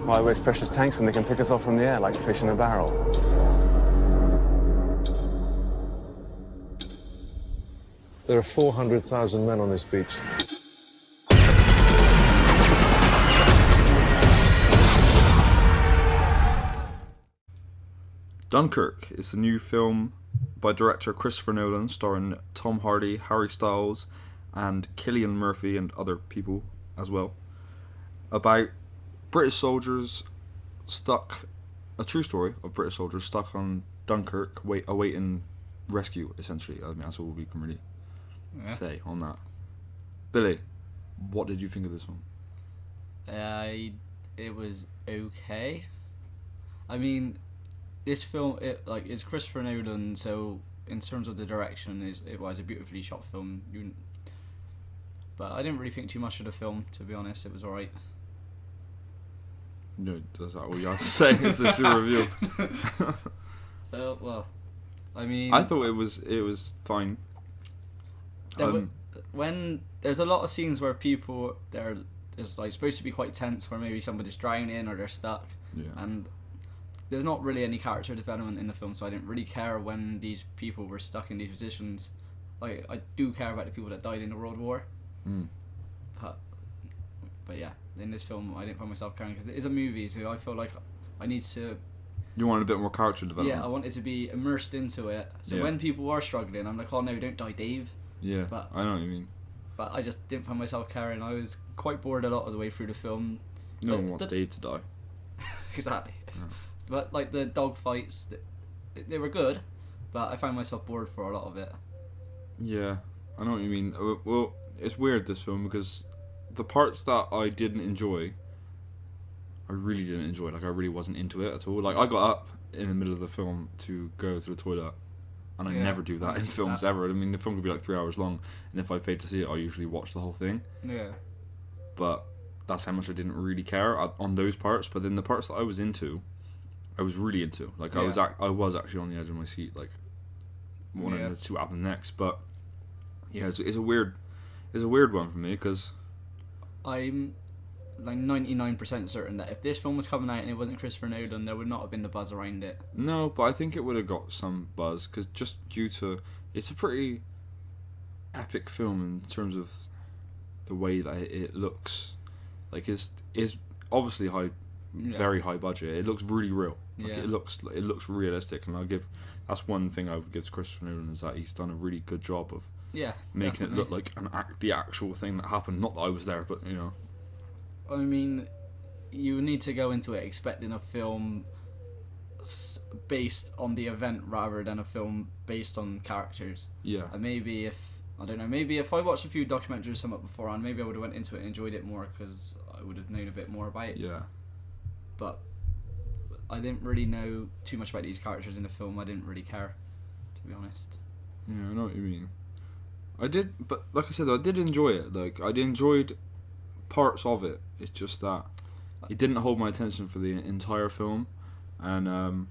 Why waste precious tanks when they can pick us off from the air like fish in a barrel? There are 400,000 men on this beach. Dunkirk is a new film by director Christopher Nolan, starring Tom Hardy, Harry Styles, and Gideon Murphy and other people as well, about British soldiers a true story of British soldiers stuck on Dunkirk, awaiting rescue, essentially. I mean, that's all we can really say on that. Billy, what did you think of this one? It was okay. I mean, this film, it's Christopher Nolan, so in terms of the direction, it was a beautifully shot film. But I didn't really think too much of the film, to be honest. It was alright. No, that's not all you have to say. Is this your review? Well, I mean, I thought it was fine. When there's a lot of scenes where people it's like supposed to be quite tense, where maybe somebody's drowning or they're stuck, and there's not really any character development in the film, so I didn't really care when these people were stuck in these positions. Like, I do care about the people that died in the World War, but yeah, in this film I didn't find myself caring, because it is a movie, so I feel like I need to. You want a bit more character development. Yeah, I wanted to be immersed into it. So when people are struggling, I'm like, oh no, don't die, Dave. Yeah, but I know what you mean. But I just didn't find myself caring. I was quite bored a lot of the way through the film. No one wants Dave to die. Exactly. Yeah. But like the dog fights, they were good, but I found myself bored for a lot of it. Yeah, I know what you mean. Well, it's weird, this film, because the parts that I didn't enjoy, I really didn't enjoy. Like, I really wasn't into it at all. Like, I got up in the middle of the film to go to the toilet, and I never do that in films ever. I mean, the film could be like 3 hours long, and if I paid to see it, I usually watch the whole thing. Yeah. But that's how much I didn't really care on those parts. But then the parts that I was into, I was really into. Like, I was actually on the edge of my seat, like, wanting to see what happened next. But yeah, it's a weird one for me, because I'm like 99% certain that if this film was coming out and it wasn't Christopher Nolan, there would not have been the buzz around it. No, but I think it would have got some buzz, because just due to, it's a pretty epic film in terms of the way that it looks. Like, it's obviously very high budget. It looks really real. Like, it looks realistic, and that's one thing I would give to Christopher Nolan, is that he's done a really good job of making it look like the actual thing that happened. Not that I was there, but you know. I mean, you need to go into it expecting a film based on the event rather than a film based on characters. Yeah. And maybe if I watched a few documentaries or something beforehand, maybe I would have went into it and enjoyed it more, because I would have known a bit more about it. Yeah. But I didn't really know too much about these characters in the film. I didn't really care, to be honest. Yeah, I know what you mean. I did, but like I said, I did enjoy it. Like, I enjoyed parts of it. It's just that it didn't hold my attention for the entire film. And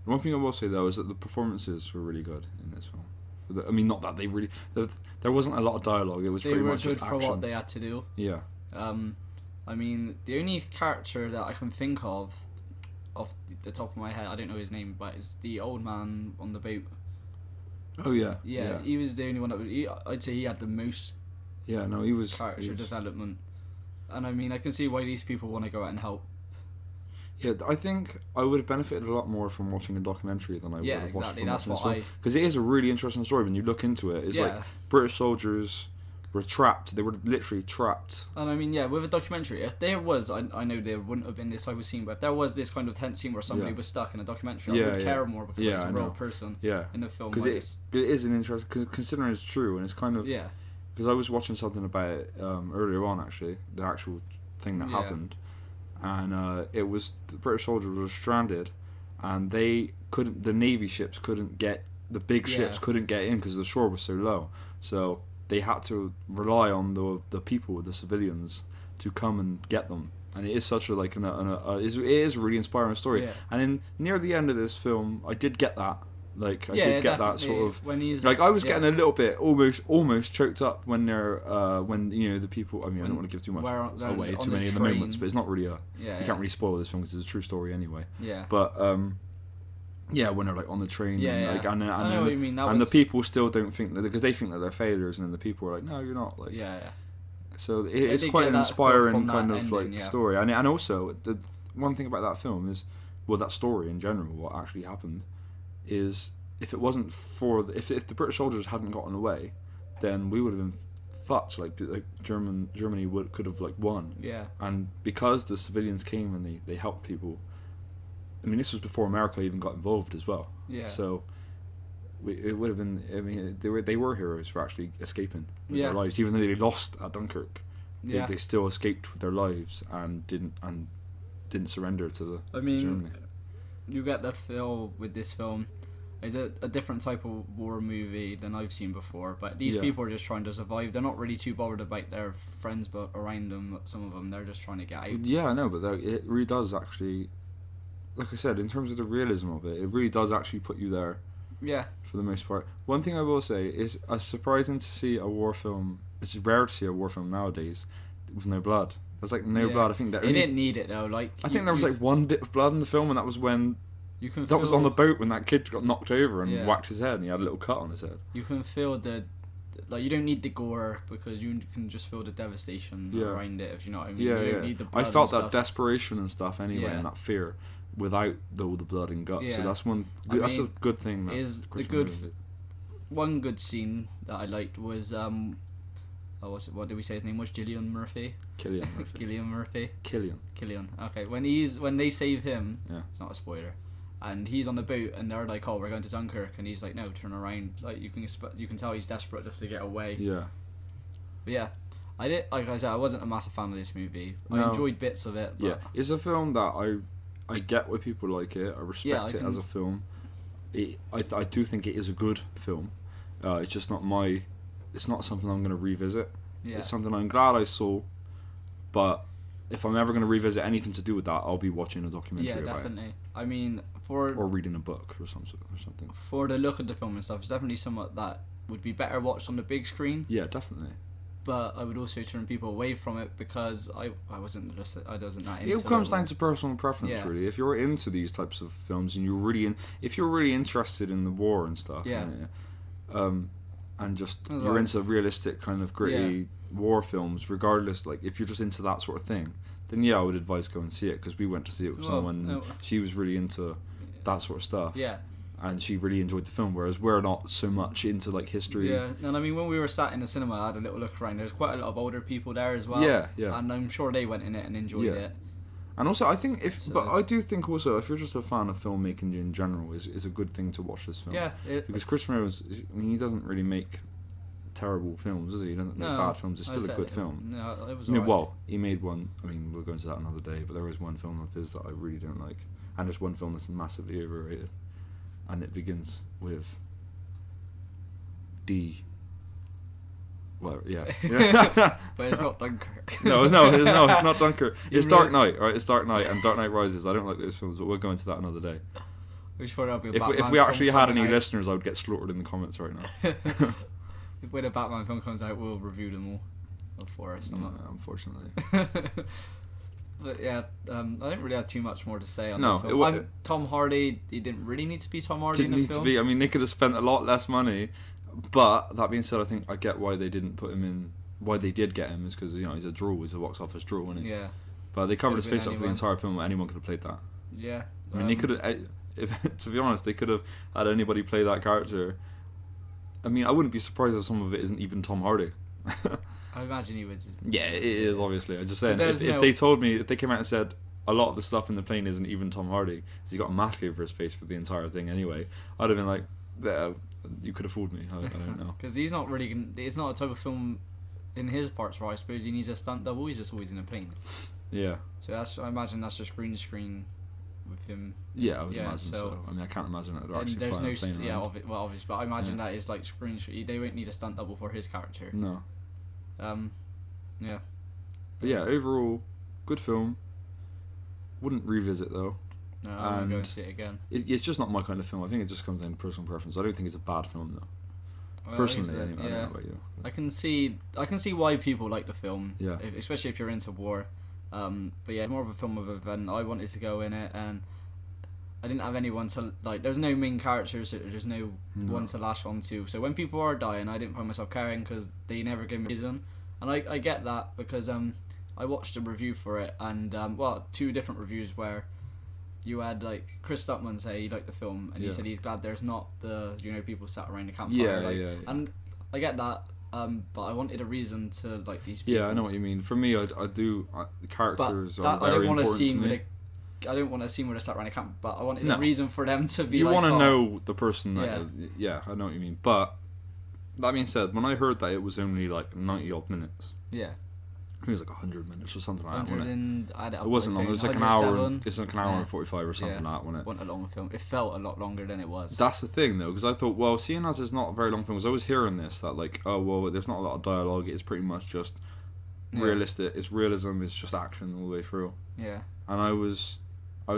one thing I will say, though, is that the performances were really good in this film. I mean, not that they really... There wasn't a lot of dialogue. It was pretty much just action. They were good for what they had to do. Yeah. I mean, the only character that I can think of, off the top of my head, I don't know his name, but it's the old man on the boat. Oh, yeah. Yeah, he was the only one that... I'd say he had the most... Yeah, no, he was... Character development. And I mean, I can see why these people want to go out and help. Yeah, I think I would have benefited a lot more from watching a documentary than I would have watched from watching this film. Because it is a really interesting story when you look into it. It's like British soldiers were trapped. They were literally trapped. And I mean, with a documentary, if there was, I know there wouldn't have been this type of scene, but if there was this kind of tense scene where somebody was stuck in a documentary, I would care more, because it's a real person in the film. Because it is an interesting, because considering it's true, and it's kind of... Yeah. Because I was watching something about it earlier on, actually, the actual thing that happened. And it was, the British soldiers were stranded, and the Navy ships couldn't get, the big ships couldn't get in because the shore was so low. So they had to rely on the people, the civilians, to come and get them. And it is such a, like, it is a really inspiring story. Yeah. And then near the end of this film, I did get that. Like I did get that sort of when he's like I was getting a little bit almost choked up when they're when the people. I mean, I don't want to give too much away too many of the moments, but it's not really you can't really spoil this film because it's a true story anyway. Yeah. But when they're like on the train, like, and the people still don't think that because they think that they're failures, and then the people are like, no, you're not. Like So it's quite an inspiring kind of ending, like story, and also the one thing about that film is, well, that story in general, what actually happened, is if it wasn't for if the British soldiers hadn't gotten away, then we would have been fucked. Like Germany could have like won. Yeah. And because the civilians came and they helped people. I mean, this was before America even got involved as well. Yeah. So it would have been. I mean, they were heroes for actually escaping with their lives, even though they lost at Dunkirk. They still escaped with their lives and didn't surrender to Germany. You get the feel with this film. It's a different type of war movie than I've seen before, but these people are just trying to survive. They're not really too bothered about their friends but around them. Some of them, they're just trying to get out. Yeah, I know, but it really does actually, like I said, in terms of the realism of it, it really does actually put you there. Yeah. For the most part. One thing I will say is it's surprising to see a war film. It's rare to see a war film nowadays with no blood. There's like no blood. I think that they didn't need it though. Like I think there was like one bit of blood in the film, and that was when that was on the boat when that kid got knocked over and whacked his head, and he had a little cut on his head. You can feel you don't need the gore because you can just feel the devastation around it. If you know what I mean. You don't need the blood. I felt that desperation and stuff anyway, and that fear without all the blood and guts. So that's one. That's a good thing. One good scene that I liked was what did we say his name was? Gideon Murphy. Cillian Murphy. Cillian Murphy. Killian. Okay, when they save him, it's not a spoiler, and he's on the boat and they're like, "Oh, we're going to Dunkirk," and he's like, "No, turn around." Like you can tell he's desperate just to get away. Yeah. But yeah, like I said, I wasn't a massive fan of this movie. I enjoyed bits of it. But it's a film that I get why people like it. I respect it as a film. I do think it is a good film. It's just not my. It's not something I'm going to revisit. Yeah. It's something I'm glad I saw, but if I'm ever going to revisit anything to do with that, I'll be watching a documentary about it. Yeah, definitely. I mean, or reading a book or something. For the look of the film and stuff, it's definitely somewhat that would be better watched on the big screen. Yeah, definitely. But I would also turn people away from it because I wasn't that into it. Comes down to personal preference, really. If you're into these types of films and if you're really interested in the war and stuff, and just you're into realistic kind of gritty war films, regardless, like if you're just into that sort of thing, then I would advise go and see it, because we went to see it with someone. She was really into that sort of stuff, and she really enjoyed the film, whereas we're not so much into like history. And I mean, when we were sat in the cinema, I had a little look around. There's quite a lot of older people there as well, and I'm sure they went in it and enjoyed it. And also, I think but I do think also, if you're just a fan of filmmaking in general, is a good thing to watch this film. Because Christopher Nolan, I mean, he doesn't really make terrible films, does he? He doesn't make bad films. It's still a good film. No, it was. He made one. I mean, we'll go into that another day. But there is one film of his that I really don't like, and there's one film that's massively overrated, and it begins with D. Well, yeah. But it's not Dunkirk. No, it's not Dunkirk. It's Dark Knight, right? It's Dark Knight and Dark Knight Rises. I don't like those films, but we'll go into that another day. If we actually had any listeners, I would get slaughtered in the comments right now. When a Batman film comes out, we'll review them all for us. Unfortunately. But yeah, I didn't really have too much more to say on the film. Tom Hardy, he didn't really need to be Tom Hardy in the film. I mean, they could have spent a lot less money. But that being said, I think I get why they didn't put him in. Why they did get him is because he's a draw. He's a box office draw, isn't he? Yeah. But they covered his face up for the entire film. Anyone could have played that. Yeah. I mean, they could have. To be honest, they could have had anybody play that character. I mean, I wouldn't be surprised if some of it isn't even Tom Hardy. I imagine he would. Yeah, it is, obviously. I'm just saying, if they told me, if they came out and said a lot of the stuff in the plane isn't even Tom Hardy, he's got a mask over his face for the entire thing anyway, I'd have been like, you could have fooled me. I don't know. Because he's not really. It's not a type of film in his parts where I suppose he needs a stunt double. He's just always in a plane. Yeah. So I imagine that's just green screen with him. Yeah, I would imagine so. I mean, I can't imagine that they're actually there's flying no a plane around. obviously, but I imagine that is like screen. They won't need a stunt double for his character. No. Yeah. But yeah, overall, good film. Wouldn't revisit though. No, I'm going to go see it again. It's just not my kind of film. I think it just comes down to personal preference. I don't think it's a bad film though. Well, Personally, yeah. anyway, I don't know about you. I can see why people like the film. Yeah. Especially if you're into war. But yeah, more of a film of event. I wanted to go in it, and I didn't have anyone to like. There's no main characters. So there's no one to lash onto. So when people are dying, I didn't find myself caring because they never gave me a reason. And I get that because I watched a review for it, and well, 2 different reviews where you had like Chris Stuntman say he liked the film, and he said he's glad there's not the people sat around the campfire. And I get that, but I wanted a reason to like these people. Yeah, I know what you mean. For me, the characters are very important to me. I don't want a scene where they sat around a camp, but I wanted a reason for them to be. You like, want to know the person that. I know what you mean. But that being said, when I heard that it was only like 90 odd minutes. Yeah. I think it was like 100 minutes or something like that, wasn't it? It wasn't long. It was like an hour. It's like an hour and 45 or something like that, wasn't it? It wasn't a long film. It felt a lot longer than it was. That's the thing, though, because I thought, well, seeing as it's not a very long film, because I was hearing this that like, oh well, there's not a lot of dialogue. It's pretty much just realistic. It's realism. It's just action all the way through. Yeah. And I was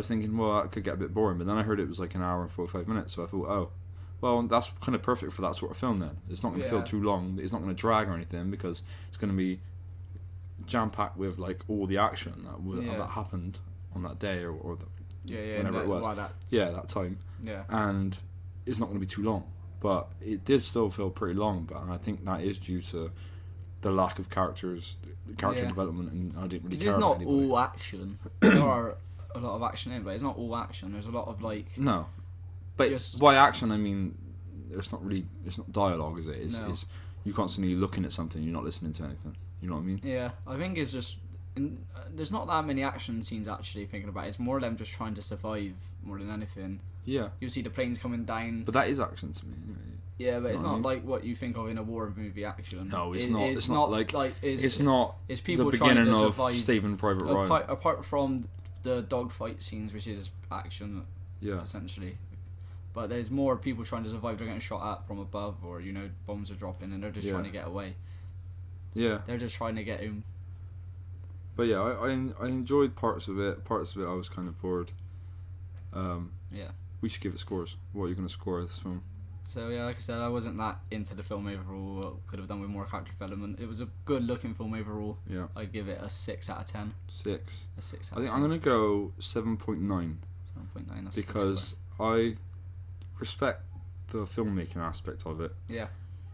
thinking, well, that could get a bit boring, but then I heard it was like an hour and 45 minutes, so I thought, oh, well, that's kind of perfect for that sort of film. Then it's not going to feel too long. It's not going to drag or anything because it's going to be jam-packed with like all the action that happened on that day or whenever it was. That time. Yeah. And it's not going to be too long, but it did still feel pretty long. But I think that is due to the lack of character development, and I didn't really care about anybody. It's not all action. There are a lot of action in it, but it's not all action. There's a lot of like but by action I mean it's not dialogue, is it? It's you constantly looking at something, you're not listening to anything. You know what I mean? Yeah, I think it's just there's not that many action scenes actually. Thinking about it, it's more them just trying to survive more than anything. Yeah, you see the planes coming down, but that is action to me. Anyway. Yeah, but it's not like what you think of in a war movie action. No, it's not. It's not like it's not. It's people the trying beginning to of survive. Saving Private Ryan. Apart from the dogfight scenes, which is action, essentially. But there's more people trying to survive. They're getting shot at from above, or bombs are dropping, and they're just trying to get away. Yeah, they're just trying to get home. But yeah, I enjoyed parts of it. Parts of it I was kind of bored. We should give it scores. What are you going to score this film? So yeah, like I said, I wasn't that into the film overall. Could have done with more character development. It was a good looking film overall. Yeah, I'd give it a 6 out of 10. 6. A 6 out of 10. I think I'm going to go 7.9. 7.9. Because I respect the filmmaking aspect of it. Yeah.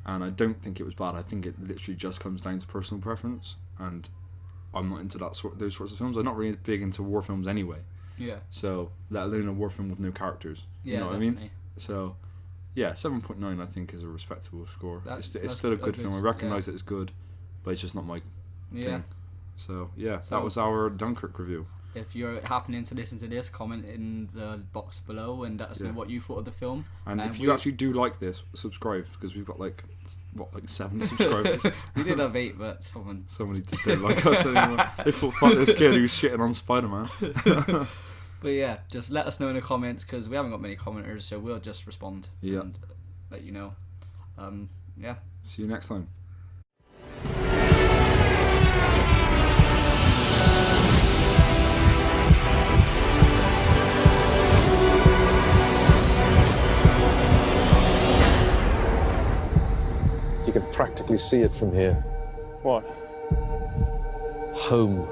And I don't think it was bad. I think it literally just comes down to personal preference, and I'm not into those sorts of films. I'm not really big into war films anyway. Yeah. So let alone a war film with no characters. You know what I mean? So yeah, 7.9 I think is a respectable score. It's still a good film. I recognise that it's good, but it's just not my thing. So yeah, that was our Dunkirk review. If you're happening to listen to this, comment in the box below and let us know what you thought of the film. And if you actually do like this, subscribe, because we've got like 7 subscribers. We did have 8, but somebody didn't like us anymore. They thought, fuck this kid who's shitting on Spider-Man. But yeah, just let us know in the comments, because we haven't got many commenters, so we'll just respond and let you know. Yeah. See you next time. You can practically see it from here. What? Home.